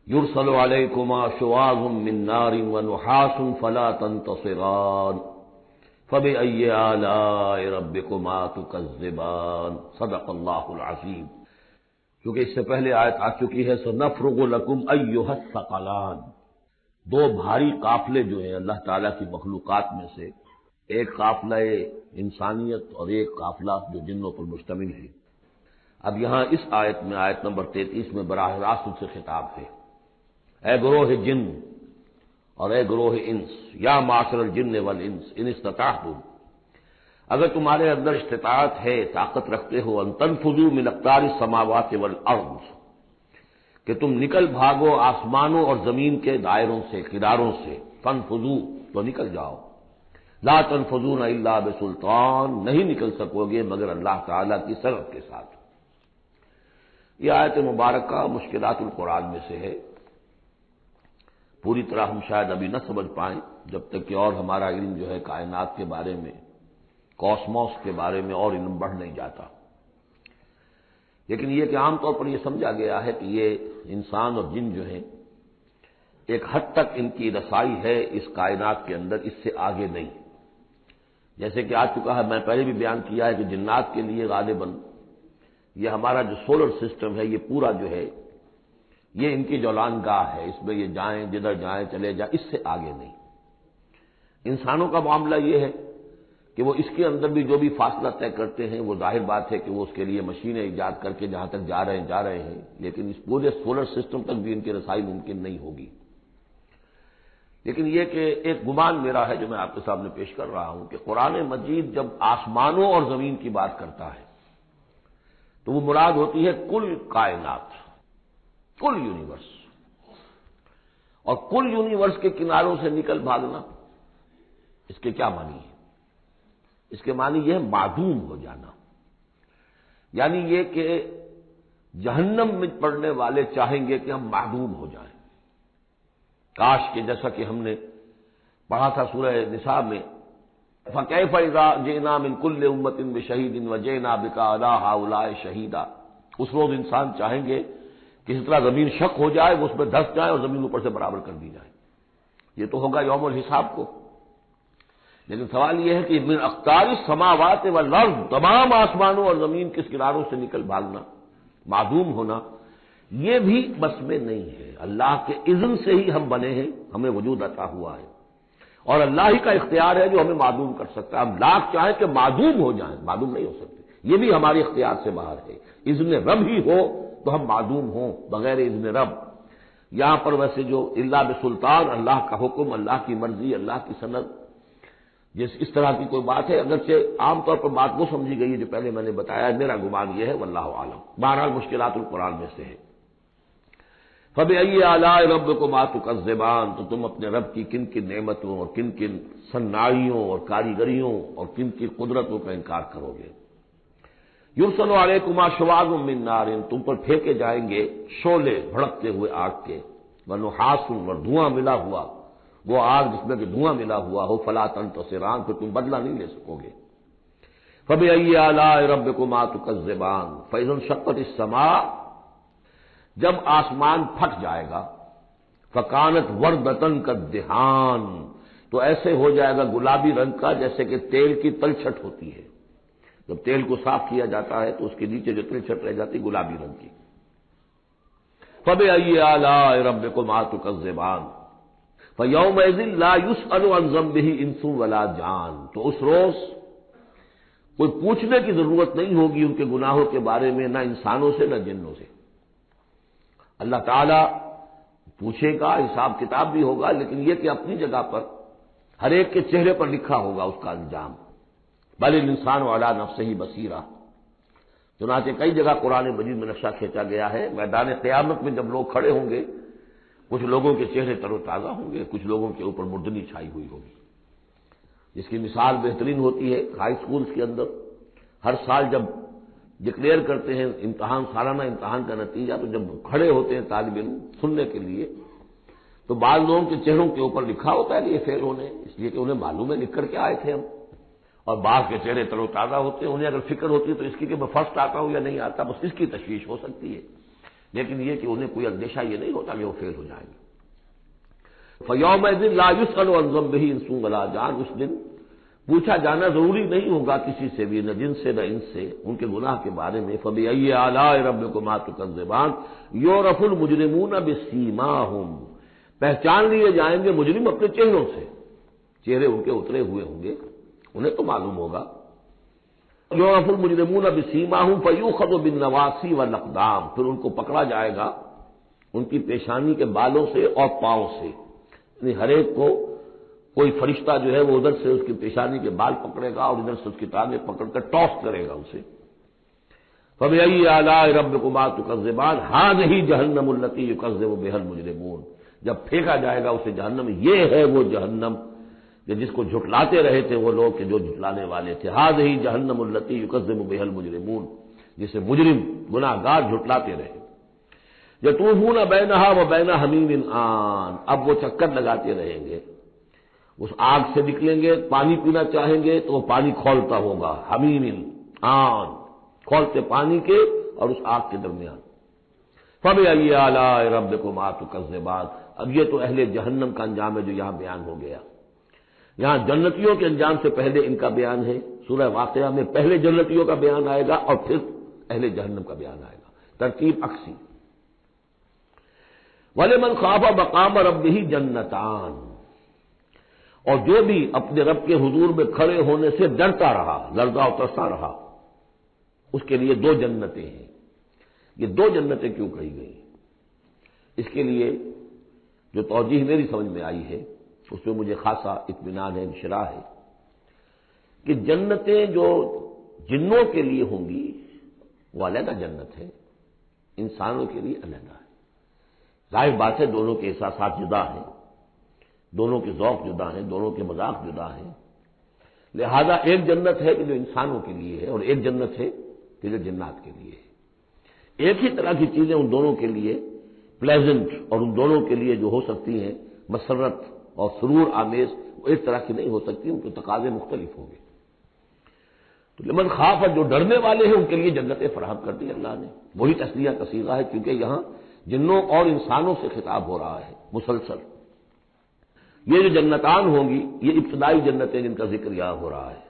يرسل عليكما شواظ من نار ونحاس فلا تنتصران فبأي آلاء ربكما تكذبان صدق اللہ العظیم۔ کیونکہ اس سے پہلے آیت آ چکی ہے سنفرغ لکم ایھا الثقلان، دو بھاری قافلے جو ہیں اللہ تعالیٰ کی مخلوقات میں سے، ایک قافلہ انسانیت اور ایک قافلہ جو جنوں پر مشتمل ہے، اب یہاں اس آیت میں، آیت نمبر 33 میں براہ راست ان سے خطاب ہے، اے گروہ جن اور اے گروہ انس، یا معاشر الجن والانس ان استطعتم، اگر تمہارے اندر استطاعت ہے، طاقت رکھتے ہو، ان تنفذوا من اقطار السماوات والارض، کہ تم نکل بھاگو آسمانوں اور زمین کے دائروں سے، کناروں سے، فانفذوا تو نکل جاؤ، لا تنفذون الا بسلطان، نہیں نکل سکو گے مگر اللہ تعالی کی سرعت کے ساتھ۔ یہ آیت مبارکہ مشکلات القرآن میں سے ہے، پوری طرح ہم شاید ابھی نہ سمجھ پائیں جب تک کہ اور ہمارا علم جو ہے کائنات کے بارے میں، کاسموس کے بارے میں اور علم بڑھ نہیں جاتا، لیکن یہ کہ عام طور پر یہ سمجھا گیا ہے کہ یہ انسان اور جن جو ہیں ایک حد تک ان کی رسائی ہے اس کائنات کے اندر، اس سے آگے نہیں، جیسے کہ آ چکا ہے، میں پہلے بھی بیان کیا ہے کہ جنات کے لیے غالباً یہ ہمارا جو سولر سسٹم ہے، یہ پورا جو ہے یہ ان کی جولان گاہ ہے، اس میں یہ جائیں جدھر جائیں چلے جائیں، اس سے آگے نہیں۔ انسانوں کا معاملہ یہ ہے کہ وہ اس کے اندر بھی جو بھی فاصلہ طے کرتے ہیں، وہ ظاہر بات ہے کہ وہ اس کے لیے مشینیں ایجاد کر کے جہاں تک جا رہے ہیں، لیکن اس پورے سولر سسٹم تک بھی ان کی رسائی ممکن نہیں ہوگی۔ لیکن یہ کہ ایک گمان میرا ہے جو میں آپ کے سامنے پیش کر رہا ہوں کہ قرآن مجید جب آسمانوں اور زمین کی بات کرتا ہے تو وہ مراد ہوتی ہے کل کائنات، کل یونیورس، اور کل یونیورس کے کناروں سے نکل بھاگنا، اس کے کیا معنی ہے؟ اس کے معنی یہ ہے معدوم ہو جانا، یعنی یہ کہ جہنم میں پڑنے والے چاہیں گے کہ ہم معدوم ہو جائیں، کاش کہ جیسا کہ ہم نے پڑھا تھا سورہ نساء میں، فَكَيْفَ إِذَا جِئْنَا مِن كُلِّ أُمَّةٍ بِشَهِيدٍ وَجِئْنَا بِكَ عَلَىٰ هَٰؤُلَاءِ شَهِيدًا، اس روز انسان چاہیں گے کہ اس طرح زمین شق ہو جائے، وہ اس میں دھس جائے اور زمین اوپر سے برابر کر دی جائے، یہ تو ہوگا یوم الحساب کو۔ لیکن سوال یہ ہے کہ من اقطار السماوات والارض، تمام آسمانوں اور زمین کے کناروں سے نکل بھاگنا، معدوم ہونا، یہ بھی بس میں نہیں ہے، اللہ کے اذن سے ہی ہم بنے ہیں، ہمیں وجود عطا ہوا ہے، اور اللہ ہی کا اختیار ہے جو ہمیں معدوم کر سکتا ہے۔ ہم لاکھ چاہیں کہ معدوم ہو جائیں، معدوم نہیں ہو سکتے، یہ بھی ہماری اختیار سے باہر ہے، اذن رب ہی ہو تو ہم معدوم ہوں بغیر اذن رب۔ یہاں پر ویسے جو اللہ بسلطان، اللہ کا حکم، اللہ کی مرضی، اللہ کی سند، اس طرح کی کوئی بات ہے، اگرچہ عام طور پر بات وہ سمجھی گئی ہے جو پہلے میں نے بتایا، میرا گمان یہ ہے واللہ عالم، بہرحال مشکلات القرآن میں سے ہے۔ فَبِأَيِّ آلَاءِ رَبِّكُمَا تُكَذِّبَانِ، تو تم اپنے رب کی کن کن نعمتوں اور کن کن صناعیوں اور کاریگریوں اور کن کی قدرتوں کا انکار کرو گے۔ یُرْسَلُ عَلَيْكُمَا شُوَاظٌ مِّن نَّارٍ، تم پر پھینکے جائیں گے شعلے بھڑکتے ہوئے آگ کے، وَنُحَاسٌ، اور دھواں ملا ہوا، وہ آگ جس میں کہ دھواں ملا ہوا ہو، فَلَا تَنتَصِرَانِ، پھر تم بدلہ نہیں لے سکو گے۔ فَبِأَيِّ آلَاءِ رَبِّكُمَا تُكَذِّبَانِ، فَإِذَا انشَقَّتِ السَّمَاءُ، جب آسمان پھٹ جائے گا، فَكَانَتْ وَرْدَةً كَالدِّهَانِ، تو ایسے ہو جائے گا گلابی رنگ کا جیسے کہ تیل کی تلچھٹ ہوتی ہے، جب تیل کو صاف کیا جاتا ہے تو اس کے نیچے جو تلچھٹ رہ جاتی گلابی رنگ کی۔ فَبِأَيِّ آلَاءِ رَبِّكُمَا تُكَذِّبَانِ فَيَوْمَئِذٍ لَا يُسْأَلُ عَنْ ذَنبِهِ إِنسٌ وَلَا جَانٌ، تو اس روز کوئی پوچھنے کی ضرورت نہیں ہوگی ان کے گناہوں کے بارے میں، نہ انسانوں سے نہ جنوں سے۔ اللہ تعالیٰ پوچھے گا، حساب کتاب بھی ہوگا، لیکن یہ کہ اپنی جگہ پر ہر ایک کے چہرے پر لکھا ہوگا اس کا انجام۔ بل الانسان علی نفسہ بصیرہ، چنانچہ کئی جگہ قرآن مجید میں نقشہ کھینچا گیا ہے، میدان قیامت میں جب لوگ کھڑے ہوں گے، کچھ لوگوں کے چہرے تر و تازہ ہوں گے، کچھ لوگوں کے اوپر مردنی چھائی ہوئی ہوگی، جس کی مثال بہترین ہوتی ہے ہائی سکولز کے اندر ہر سال جب ڈکلیئر کرتے ہیں امتحان، سالانہ امتحان کا نتیجہ، تو جب کھڑے ہوتے ہیں طالب علم سننے کے لیے، تو بعض لوگوں کے چہروں کے اوپر لکھا ہوتا ہے کہ یہ فیل ہونے، اس لیے کہ انہیں معلوم ہے لکھ کر کے آئے تھے ہم، اور بعض کے چہرے تر و تازہ ہوتے ہیں، انہیں اگر فکر ہوتی ہے تو اس کی کہ میں فرسٹ آتا ہوں یا نہیں آتا، بس اس کی تشویش ہو سکتی ہے، لیکن یہ کہ انہیں کوئی اندیشہ یہ نہیں ہوتا کہ وہ فیل ہو جائیں گے۔ فَيَوْمَئِذٍ لَا يُسْأَلُ عَنْ ذَنبِهِ إِنسٌ وَلَا جَانٌ، اس دن پوچھا جانا ضروری نہیں ہوگا کسی سے بھی، نہ جن سے نہ ان سے، ان کے گناہ کے بارے میں۔ فَبِأَيِّ آلَاءِ رَبِّكُمَا تُكَذِّبَانِ يُعْرَفُ الْمُجْرِمُونَ بِسِيمَاهُمْ، پہچان لیے جائیں گے مجرم اپنے چہروں سے، چہرے ان کے اترے ہوئے ہوں گے، انہیں تو معلوم ہوگا۔ یعرف المجرمون بسیماہم فیؤخذ بالنواصی والاقدام، پھر ان کو پکڑا جائے گا ان کی پیشانی کے بالوں سے اور پاؤں سے، یعنی ہر ایک کو کوئی فرشتہ جو ہے وہ ادھر سے اس کی پیشانی کے بال پکڑے گا اور ادھر سے اس کی ٹانگیں پکڑ کر ٹاس کرے گا اسے۔ فبأي آلاء ربكما تكذبان هذه جہنم التي يكذب بها المجرمون، جب پھینکا جائے گا اسے جہنم، یہ ہے وہ جہنم کہ جس کو جھٹلاتے رہے تھے وہ لوگ کہ جو جھٹلانے والے تھے، هذه جہنم التي يكذب بها المجرمون، جسے مجرم گناہگار جھٹلاتے رہے۔ یطوفون بینہا وبین حمیم آن، اب وہ چکر لگاتے رہیں گے، اس آگ سے نکلیں گے، پانی پینا چاہیں گے تو وہ پانی کھولتا ہوگا، حمیم آن، کھولتے پانی کے اور اس آگ کے درمیان۔ فبأي آلاء ربكما تكذبان، اب یہ تو اہل جہنم کا انجام ہے جو یہاں بیان ہو گیا۔ یہاں جنتیوں کے انجام سے پہلے ان کا بیان ہے، سورہ واقعہ میں پہلے جنتیوں کا بیان آئے گا اور پھر اہل جہنم کا بیان آئے گا، ترتیب عکسی۔ وَلِمَنْ خَافَ مَقَامَ رَبِّهِ جَنَّتَانِ، اور جو بھی اپنے رب کے حضور میں کھڑے ہونے سے ڈرتا رہا، لرزا اور ترستا رہا، اس کے لیے دو جنتیں ہیں۔ یہ دو جنتیں کیوں کہی گئی؟ اس کے لیے جو توجیہ میری سمجھ میں آئی ہے اس میں مجھے خاصا اطمینان ہے، انشراح ہے کہ جنتیں جو جنوں کے لیے ہوں گی وہ علیحدہ جنت ہے، انسانوں کے لیے علیحدہ ہے۔ ظاہر بات ہے دونوں کے احساسات جدا ہیں، دونوں کے ذوق جدا ہیں، دونوں کے مذاق جدا ہیں، لہذا ایک جنت ہے کہ جو انسانوں کے لیے ہے اور ایک جنت ہے کہ جو جنات کے لیے ہے۔ ایک ہی طرح کی چیزیں ان دونوں کے لیے پلیزنٹ اور ان دونوں کے لیے جو ہو سکتی ہیں مسرت اور سرور آمیز، وہ ایک طرح کی نہیں ہو سکتی، ان کے تقاضے مختلف ہوں گے۔ تو لمن خاف، جو ڈرنے والے ہیں ان کے لیے جنتیں فراہم کر دی اللہ نے، وہی تسلیہ کا صیغہ ہے کیونکہ یہاں جنوں اور انسانوں سے خطاب ہو رہا ہے مسلسل۔ یہ جو جنتان ہوں گی یہ ابتدائی جنتیں جن کا ذکر یہاں ہو رہا ہے،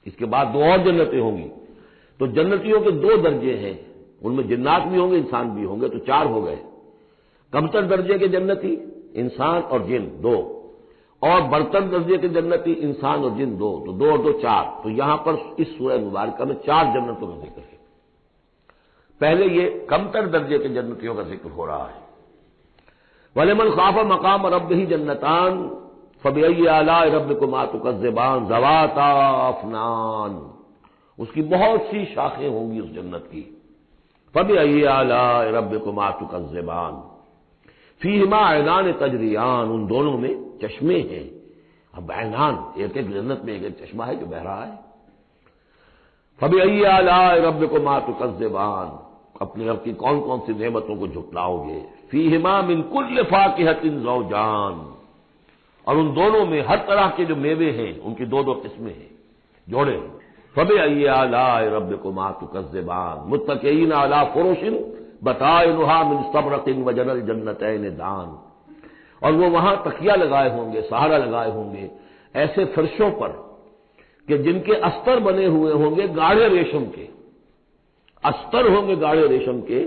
اس کے بعد دو اور جنتیں ہوں گی، تو جنتیوں کے دو درجے ہیں، ان میں جنات بھی ہوں گے انسان بھی ہوں گے، تو چار ہو گئے۔ کمتر درجے کے جنتی انسان اور جن دو، اور برتر درجے کے جنتی انسان اور جن دو، تو دو اور دو چار۔ تو یہاں پر اس سورہ مبارکہ میں چار جنتوں کا ذکر ہے۔ پہلے یہ کمتر درجے کے جنتیوں کا ذکر ہو رہا ہے۔ وَلِمَنْ خَافَ مَقَامَ رَبِّهِ جَنَّتَانِ فَبِأَيِّ آلَاءِ رَبِّكُمَا تُكَذِّبَانِ ذَوَاتَا أَفْنَانٍ، اس کی بہت سی شاخیں ہوں گی اس جنت کی۔ فَبِأَيِّ آلَاءِ رَبِّكُمَا تُكَذِّبَانِ فِيهِمَا عَيْنَانِ تَجْرِيَانِ، ان دونوں میں چشمے ہیں۔ اب عینان، ایک ایک جنت میں ایک ایک چشمہ ہے جو بہہ رہا ہے۔ فَبِأَيِّ آلَاءِ رَبِّكُمَا تُكَذِّبَانِ، اپنے رب کی کون کون سی نعمتوں کو جھٹلاؤ گے۔ فِيهِمَا مِن كُلِّ فَاكِهَةٍ زَوْجَانِ، اور ان دونوں میں ہر طرح کے جو میوے ہیں ان کی دو دو قسمیں ہیں، جوڑے ہیں۔ فَبِأَيِّ آلَاءِ رَبِّكُمَا تُكَذِّبَانِ مُتَّكِئِينَ عَلَىٰ فُرُشٍ بَطَائِنُهَا مِن اسْتَبْرَقٍ وَجَنَى الْجَنَّتَيْنِ دَانٍ، اور وہ وہاں تکیہ لگائے ہوں گے، سہارا لگائے ہوں گے ایسے فرشوں پر کہ جن کے استر بنے ہوئے ہوں گے گاڑھے ریشم کے، استر ہوں گے گاڑھے ریشم کے،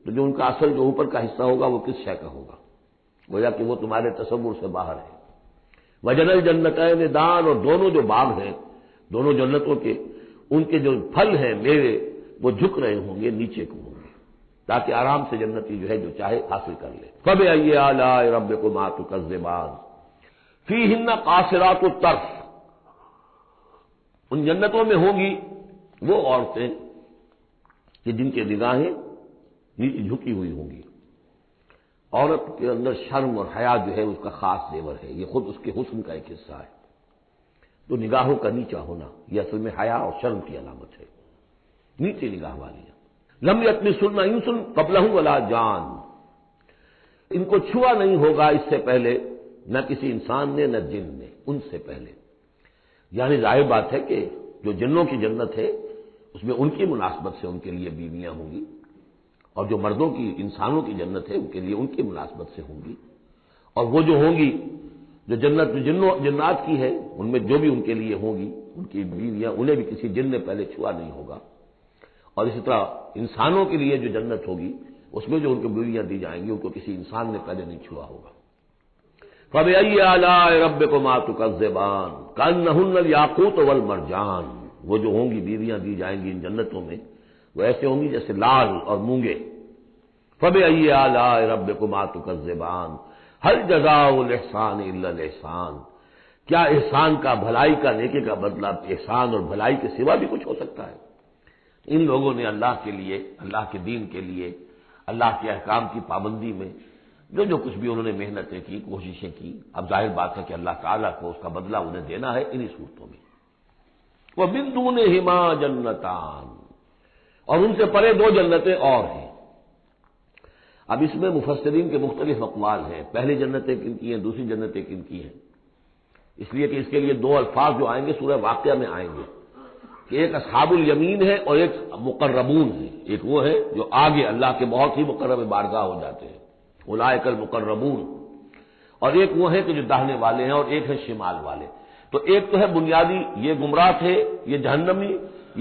تو جو ان کا اصل جو اوپر کا حصہ ہوگا وہ کس شے کا ہوگا، گویا کہ وہ تمہارے تصور سے باہر ہے۔ وَجَنَى الْجَنَّتَيْنِ دَانٍ، اور دونوں جو باغ ہیں دونوں جنتوں کے، ان کے جو پھل ہیں میوے وہ جھک رہے ہوں گے، نیچے کو ہوں گے، تاکہ آرام سے جنتی جو ہے جو چاہے حاصل کر لے۔ فَبِأَيِّ آلَاءِ رَبِّكُمَا تُكَذِّبَانِ فِيهِنَّ قَاصِرَاتُ الطَّرْفِ، ان جنتوں میں ہوں گی وہ عورتیں کہ جن کے نگاہیں نیچے جھکی ہوئی ہوں گی۔ عورت کے اندر شرم اور حیا جو ہے اس کا خاص زیور ہے، یہ خود اس کے حسن کا ایک حصہ ہے۔ تو نگاہوں کا نیچا ہونا یہ اصل میں حیا اور شرم کی علامت ہے، نیچے نگاہ والی۔ لم یطمثن انس قبلہم ولا جان، ان کو چھوا نہیں ہوگا اس سے پہلے نہ کسی انسان نے نہ جن نے، ان سے پہلے۔ یعنی ظاہر بات ہے کہ جو جنوں کی جنت ہے اس میں ان کی مناسبت سے ان کے لیے بیویاں ہوں گی، اور جو مردوں کی انسانوں کی جنت ہے ان کے لیے ان کی مناسبت سے ہوں گی، اور وہ جو ہوں گی جو جنت جنات کی ہے ان میں جو بھی ان کے لیے ہوں گی ان کی بیویاں انہیں بھی کسی جن نے پہلے چھوا نہیں ہوگا، اور اسی طرح انسانوں کے لیے جو جنت ہوگی اس میں جو ان کو بیویاں دی جائیں گی ان کو کسی انسان نے پہلے نہیں چھوا ہوگا۔ فَبِأَيِّ آلَاءِ رَبِّكُمَا تُكَذِّبَانِ كَأَنَّهُنَّ الْيَاقُوتُ وَالْمَرْجَانُ وہ جو ہوں گی بیویاں دی جائیں گی ان جنتوں میں وہ ایسے ہوں گی جیسے لال اور مونگے. فبأي آلاء ربكما تكذبان هل جزاء الإحسان إلا الإحسان. کیا احسان کا، بھلائی کا، نیکی کا بدلہ احسان اور بھلائی کے سوا بھی کچھ ہو سکتا ہے؟ ان لوگوں نے اللہ کے لیے، اللہ کے دین کے لیے، اللہ کے احکام کی پابندی میں جو کچھ بھی انہوں نے محنتیں کی، کوششیں کی، اب ظاہر بات ہے کہ اللہ تعالیٰ کو اس کا بدلہ انہیں دینا ہے انہی صورتوں میں. وَمِن دُونِهِمَا جَنَّتَانِ، اور ان سے پرے دو جنتیں اور ہیں. اب اس میں مفسرین کے مختلف اقوال ہیں، پہلی جنتیں کن کی ہیں، دوسری جنتیں کن کی ہیں. اس لیے کہ اس کے لیے دو الفاظ جو آئیں گے سورہ واقعہ میں آئیں گے کہ ایک اصحاب الیمین ہے اور ایک مقربون ہے. ایک وہ ہے جو آگے اللہ کے بہت ہی مقرب بارگاہ ہو جاتے ہیں، اولئک المقربون، اور ایک وہ ہے کہ جو داہنے والے ہیں اور ایک ہے شمال والے. تو ایک تو ہے بنیادی، یہ گمراہ تھے، یہ جہنمی،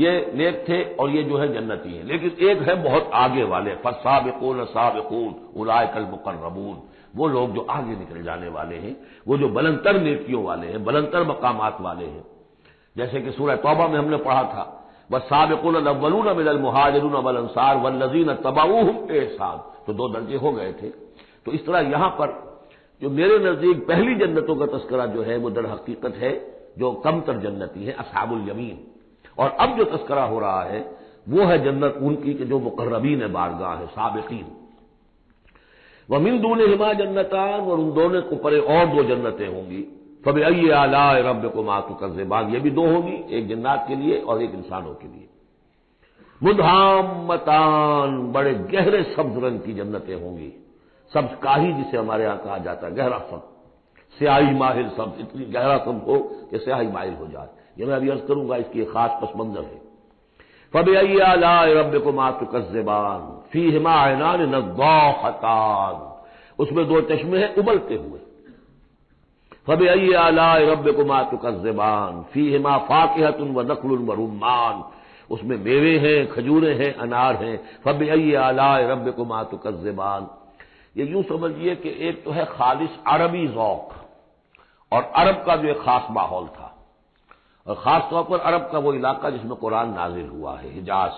یہ نیک تھے، اور یہ جو ہے جنتی ہیں. لیکن ایک ہے بہت آگے والے، فالسابقون السابقون اولئک المقربون، وہ لوگ جو آگے نکل جانے والے ہیں، وہ جو بلندتر نیکیوں والے ہیں، بلندتر مقامات والے ہیں. جیسے کہ سورہ توبہ میں ہم نے پڑھا تھا والسابقون الاولون من المہاجرین والانصار والذین اتبعوہم بإحسان، تو دو درجے ہو گئے تھے. تو اس طرح یہاں پر جو میرے نزدیک پہلی جنتوں کا تذکرہ جو ہے وہ در حقیقت ہے جو کم تر جنتی ہے، اصحاب الیمین. اور اب جو تذکرہ ہو رہا ہے وہ ہے جنت ان کی کہ جو مقربین بارگاہ ہے، سابقین. وَمِن دُونِهِمَا جَنَّتَانِ، اور ان دونوں کو پرے اور دو جنتیں ہوں گی. فَبِأَيِّ آلَاءِ رَبِّكُمَا تُكَذِّبَانِ، یہ بھی دو ہوں گی، ایک جنات کے لیے اور ایک انسانوں کے لیے. مُدْحَامَّتَانِ، بڑے گہرے سبز رنگ کی جنتیں ہوں گی. سبز کاہی جسے ہمارے یہاں کہا جاتا ہے، گہرا سبز، سیاہی مائل سبز، اتنی گہرا سبز ہو کہ سیاہی مائل ہو جائے. یہ میں ابھی عرض کروں گا، اس کی ایک خاص پس منظر ہے. فَبِأَيِّ آلَاءِ رَبِّكُمَا تُكَذِّبَانِ فِيهِمَا عَيْنَانِ نَضَّاخَتَانِ، اس میں دو چشمے ہیں ابلتے ہوئے. فَبِأَيِّ آلَاءِ رَبِّكُمَا تُكَذِّبَانِ فِيهِمَا فَاكِهَةٌ وَنَخْلٌ وَرُمَّانٌ، اس میں میوے ہیں، کھجوریں ہیں، انار ہیں. فَبِأَيِّ آلَاءِ رَبِّكُمَا تُكَذِّبَانِ، یہ یوں سمجھیے کہ ایک تو ہے خالص عربی ذوق اور عرب کا جو ایک خاص ماحول تھا، اور خاص طور پر عرب کا وہ علاقہ جس میں قرآن نازل ہوا ہے، حجاز،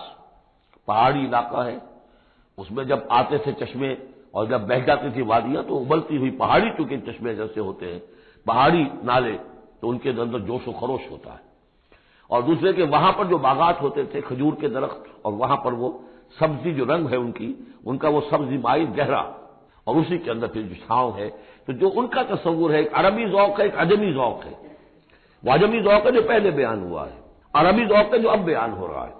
پہاڑی علاقہ ہے. اس میں جب آتے تھے چشمے اور جب بہہ جاتی تھی وادیاں تو ابلتی ہوئی پہاڑی، چونکہ چشمے جیسے ہوتے ہیں پہاڑی نالے، تو ان کے اندر جوش و خروش ہوتا ہے. اور دوسرے کہ وہاں پر جو باغات ہوتے تھے کھجور کے درخت، اور وہاں پر وہ سبزی جو رنگ ہے ان کا وہ سبزی مائل گہرا، اور اسی کے اندر پھر جو چھاؤں ہے. تو جو ان کا تصور ہے ایک عربی ذوق ہے، ایک عجمی ذوق ہے. وہ عجمی ذوق ہے جو پہلے بیان ہوا ہے، عربی ذوق ہے جو اب بیان ہو رہا ہے.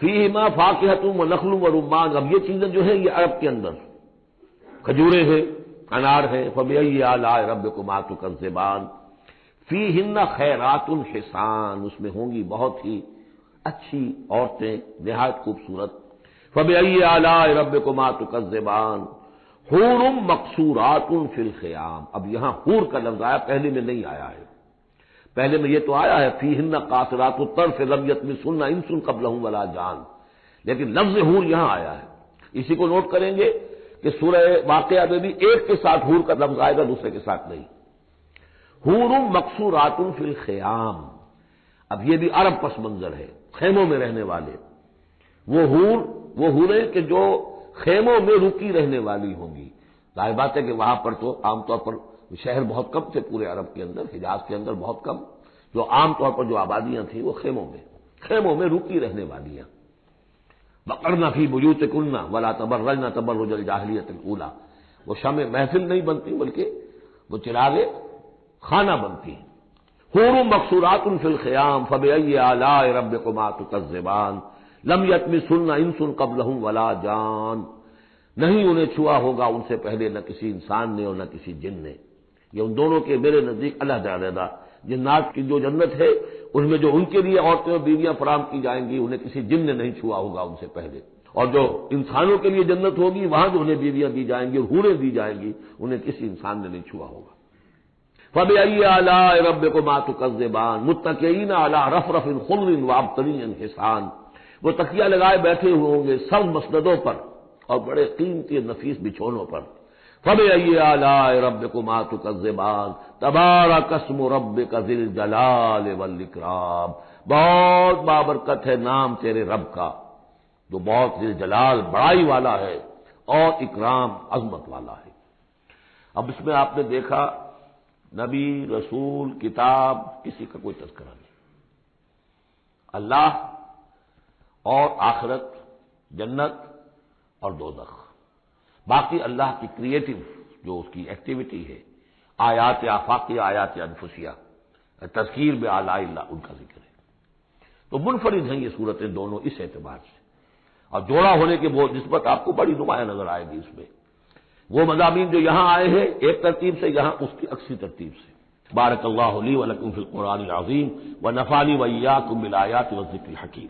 فیہما فاکہۃ ونخل ورمان، اب یہ چیزیں جو ہیں یہ عرب کے اندر کھجوریں ہیں، انار ہیں. فبأي آلاء ربكما تكذبان فیہن خیرات حسان، اس میں ہوں گی بہت ہی اچھی عورتیں، نہایت خوبصورت. فبأي آلاء ربكما تكذبان حور مقصورات فی الخیام. اب یہاں حور کا لفظ آیا، پہلے میں نہیں آیا ہے. پہلے میں یہ تو آیا ہے فیہن قاصرات الطرف لم یطمثن انس قبلہم ولا جان، لیکن لفظ حور یہاں آیا ہے. اسی کو نوٹ کریں گے کہ سورہ واقعہ میں بھی ایک کے ساتھ حور کا لفظ آئے گا، دوسرے کے ساتھ نہیں. حور مقصورات فی الخیام، اب یہ بھی عرب پس منظر ہے، خیموں میں رہنے والے. وہ حوریں کہ جو خیموں میں رکی رہنے والی ہوں گی. ظاہر بات ہے کہ وہاں پر تو عام طور پر شہر بہت کم تھے پورے عرب کے اندر، حجاز کے اندر بہت کم، جو عام طور پر جو آبادیاں تھیں وہ خیموں میں رکی رہنے والیاں. وقرن فی بیوتکن ولا تبرجن تبرج الجاہلیۃ الاولی، وہ شمع محفل نہیں بنتی بلکہ وہ چراغ خانہ بنتی ہیں. حور مقصورات فی الخیام فبأي آلاء ربكما تكذبان لم یطمثن انس قبلہم ولا جان، نہیں انہیں چھوا ہوگا ان سے پہلے نہ کسی انسان نے اور نہ کسی جن نے. یہ ان دونوں کے میرے نزدیک علیحدہ جنات کی جو جنت ہے ان میں جو ان کے لیے عورتیں اور بیویاں فراہم کی جائیں گی انہیں کسی جن نے نہیں چھوا ہوگا ان سے پہلے، اور جو انسانوں کے لیے جنت ہوگی وہاں جو انہیں بیویاں دی جائیں گی اور حوریں دی جائیں گی انہیں کسی انسان نے نہیں چھوا ہوگا. فبأي آلاء ربكما تكذبان متكئين على رفرف خضر وعبقری حسان، وہ تکیہ لگائے بیٹھے ہوئے ہوں گے سب مسندوں پر اور بڑے قیمتی نفیس بچھونوں پر. فَبِأَيِّ آلَاءِ رَبِّكُمَا تُكَذِّبَانِ تَبَارَكَ اسْمُ رَبِّكَ ذِی الجلال والإکرام، بہت بابرکت ہے نام تیرے رب کا جو بہت ذی الجلال بڑائی والا ہے اور اکرام عظمت والا ہے۔ اب اس میں آپ نے دیکھا نبی، رسول، کتاب، کسی کا کوئی تذکرہ نہیں، اللہ اور آخرت، جنت اور دوزخ، باقی اللہ کی کریٹو جو اس کی ایکٹیویٹی ہے، آیات آفاقیہ، آیات انفسیہ، تذکیر بآلاء اللہ، ان کا ذکر ہے۔ تو منفرد ہیں یہ صورتیں دونوں اس اعتبار سے، اور جوڑا ہونے کے وہ نسبت آپ کو بڑی نمایاں نظر آئے گی اس میں۔ وہ مضامین جو یہاں آئے ہیں ایک ترتیب سے، یہاں اس کی عکسی ترتیب سے۔ بارک اللہ لی ولکم فی القرآن العظیم ونفعنی وإیاکم بالآیات والذکر الحکیم۔